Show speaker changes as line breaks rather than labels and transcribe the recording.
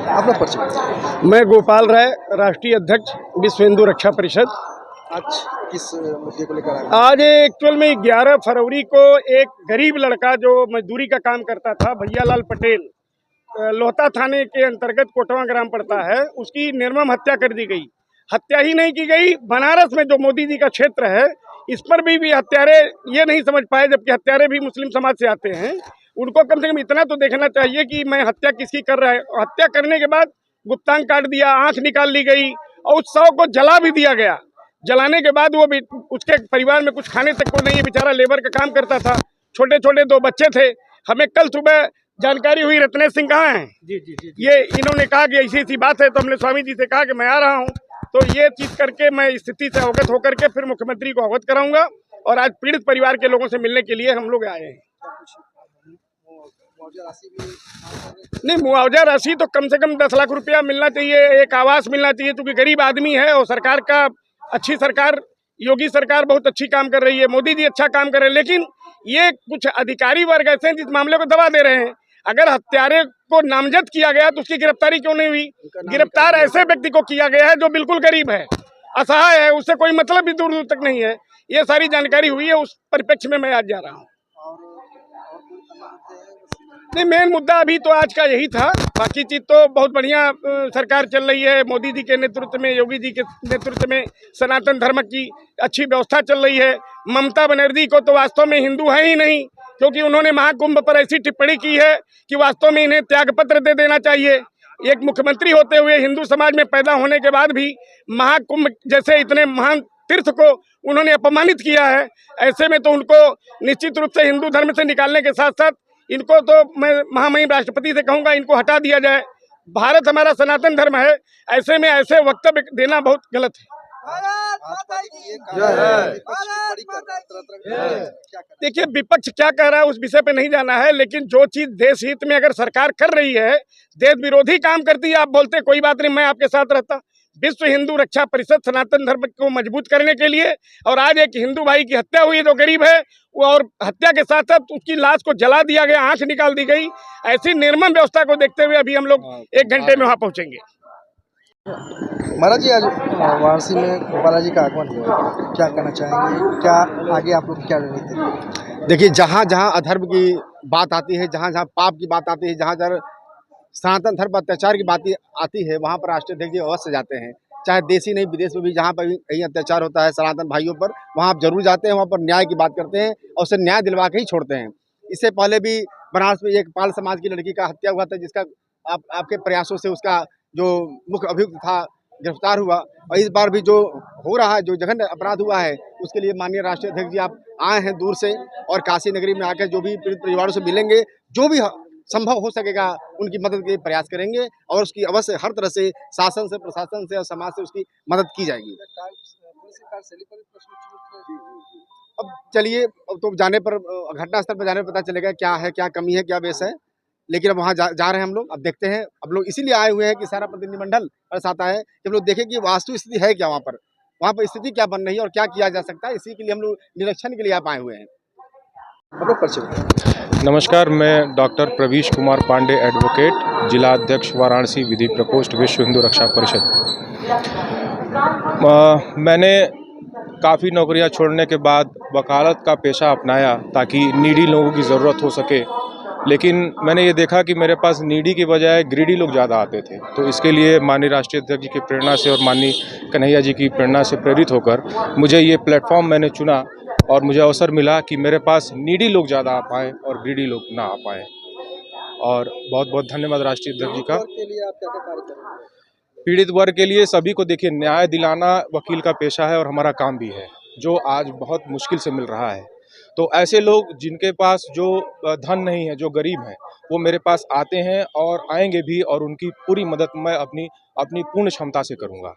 आपका परिचय।
मैं गोपाल राय, राष्ट्रीय अध्यक्ष विश्व हिंदू रक्षा परिषद।
आज किस मुद्दे को लेकर आए?
आज एक्चुअल में 11 फरवरी को एक गरीब लड़का जो मजदूरी का काम करता था, भैयालाल पटेल, लोहता थाने के अंतर्गत कोटवा ग्राम पड़ता है, उसकी निर्मम हत्या कर दी गई। हत्या ही नहीं की गई, बनारस में जो मोदी जी का क्षेत्र है, इस पर भी हत्यारे ये नहीं समझ पाए, जबकि हत्यारे भी मुस्लिम समाज से आते हैं। उनको कम से कम इतना तो देखना चाहिए कि मैं हत्या किसकी कर रहा है। हत्या करने के बाद गुप्तांग काट दिया, आंख निकाल ली गई और उस शव को जला भी दिया गया। जलाने के बाद वो भी उसके परिवार में कुछ खाने तक को नहीं है, बेचारा लेबर का काम करता था, छोटे छोटे 2 बच्चे थे। हमें कल सुबह जानकारी हुई रत्नेश सिंह कहाँ हैं, जी। ये इन्होंने कहा कि ऐसी ऐसी बात है, तो हमने स्वामी जी से कहा कि मैं आ रहा हूँ। तो ये चीज करके मैं स्थिति से अवगत होकर के फिर मुख्यमंत्री को अवगत कराऊंगा और आज पीड़ित परिवार के लोगों से मिलने के लिए हम लोग आए हैं। नहीं, मुआवजा राशि तो कम से कम 10 लाख रुपया मिलना चाहिए, एक आवास मिलना चाहिए, क्योंकि गरीब आदमी है और सरकार का अच्छी सरकार, योगी सरकार बहुत अच्छी काम कर रही है, मोदी जी अच्छा काम कर रहे हैं, लेकिन ये कुछ अधिकारी वर्ग ऐसे हैं जिस मामले को दबा दे रहे हैं। अगर हत्यारे को नामजद किया गया तो उसकी गिरफ्तारी क्यों नहीं हुई? गिरफ्तार ऐसे व्यक्ति को किया गया है जो बिल्कुल गरीब है, असहाय है, उससे कोई मतलब भी दूर दूर तक नहीं है। ये सारी जानकारी हुई है, उस परिप्रेक्ष्य में मैं आज जा रहा हूँ। नहीं, मेन मुद्दा अभी तो आज का यही था, बाकी चीज तो बहुत बढ़िया सरकार चल रही है। मोदी जी के नेतृत्व में, योगी जी के नेतृत्व में सनातन धर्म की अच्छी व्यवस्था चल रही है। ममता बनर्जी को तो वास्तव में हिंदू है ही नहीं, क्योंकि उन्होंने महाकुंभ पर ऐसी टिप्पणी की है कि वास्तव में इन्हें त्यागपत्र दे देना चाहिए। एक मुख्यमंत्री होते हुए हिंदू समाज में पैदा होने के बाद भी महाकुंभ जैसे इतने महान तीर्थ को उन्होंने अपमानित किया है। ऐसे में तो उनको निश्चित रूप से हिंदू धर्म से निकालने के साथ साथ इनको तो मैं महामहिम राष्ट्रपति से कहूंगा, इनको हटा दिया जाए। भारत हमारा सनातन धर्म है, ऐसे में ऐसे वक्तव्य देना बहुत गलत है। देखिए, विपक्ष क्या कह रहा है उस विषय पे नहीं जाना है, लेकिन जो चीज देश हित में अगर सरकार कर रही है, देश विरोधी काम करती है, आप बोलते कोई बात नहीं, मैं आपके साथ रहता। विश्व हिंदू रक्षा परिषद सनातन धर्म को मजबूत करने के लिए, और आज एक हिंदू भाई की हत्या हुई जो गरीब है, और हत्या के साथ साथ उसकी लाश को जला दिया गया, आंख निकाल दी गई। ऐसी निर्मम व्यवस्था को देखते हुए अभी हम लोग 1 घंटे में वहां पहुंचेंगे।
महाराज जी, आज वाराणसी में गोपाल जी का आगमन हुआ, क्या कहना चाहेंगे? क्या आगे आप लोग क्या रणनीति है?
देखिए, जहाँ जहाँ अधर्म की बात आती है, जहाँ जहाँ पाप की बात आती है, जहाँ जहाँ सनातन धर्म पर अत्याचार की बात आती है, वहाँ पर राष्ट्रीय अध्यक्ष जी अवश्य जाते हैं। चाहे देशी नहीं, विदेश में भी जहाँ पर कहीं अत्याचार होता है सनातन भाइयों पर, वहाँ आप जरूर जाते हैं, वहाँ पर न्याय की बात करते हैं और उसे न्याय दिलवा के ही छोड़ते हैं। इससे पहले भी बनारस में एक पाल समाज की लड़की का हत्या हुआ था, जिसका आपके प्रयासों से उसका जो मुख्य अभियुक्त था गिरफ्तार हुआ। और इस बार भी जो हो रहा है, जो जघन्य अपराध हुआ है, उसके लिए माननीय राष्ट्रीय अध्यक्ष जी आप आए हैं दूर से, और काशी नगरी में आकर जो भी पीड़ित परिवारों से मिलेंगे, जो भी संभव हो सकेगा उनकी मदद के लिए प्रयास करेंगे और उसकी अवश्य हर तरह से शासन से, प्रशासन से और समाज से उसकी मदद की जाएगी। अब चलिए, अब तो जाने पर, घटनास्थल पर जाने पर पता चलेगा क्या है, क्या कमी है, क्या बेस है। लेकिन अब वहाँ जा रहे हैं हम लोग, अब देखते हैं। अब लोग इसीलिए आए हुए हैं कि सारा प्रतिनिधिमंडल आता है कि हम लोग देखें कि वास्तु स्थिति है क्या, वहाँ पर स्थिति क्या बन रही है और क्या किया जा सकता है। इसी के लिए हम लोग निरीक्षण के लिए आप आए हुए हैं।
नमस्कार, मैं डॉक्टर प्रवीश कुमार पांडे, एडवोकेट, जिला अध्यक्ष वाराणसी विधि प्रकोष्ठ विश्व हिंदू रक्षा परिषद। मैंने काफ़ी नौकरियां छोड़ने के बाद वकालत का पेशा अपनाया ताकि नीडी लोगों की ज़रूरत हो सके, लेकिन मैंने ये देखा कि मेरे पास नीडी के बजाय ग्रीडी लोग ज़्यादा आते थे। तो इसके लिए माननीय राष्ट्रीय अध्यक्ष जी की प्रेरणा से और माननीय कन्हैया जी की प्रेरणा से प्रेरित होकर मुझे ये प्लेटफॉर्म मैंने चुना और मुझे अवसर मिला कि मेरे पास नीडी लोग ज़्यादा आ पाएँ और ग्रीडी लोग ना आ पाएँ। और बहुत बहुत धन्यवाद राष्ट्रीय अध्यक्ष जी का। पीड़ित वर्ग के लिए सभी को, देखिए, न्याय दिलाना वकील का पेशा है और हमारा काम भी है, जो आज बहुत मुश्किल से मिल रहा है। तो ऐसे लोग जिनके पास जो धन नहीं है, जो गरीब हैं, वो मेरे पास आते हैं और आएंगे भी, और उनकी पूरी मदद मैं अपनी पूर्ण क्षमता से करूँगा।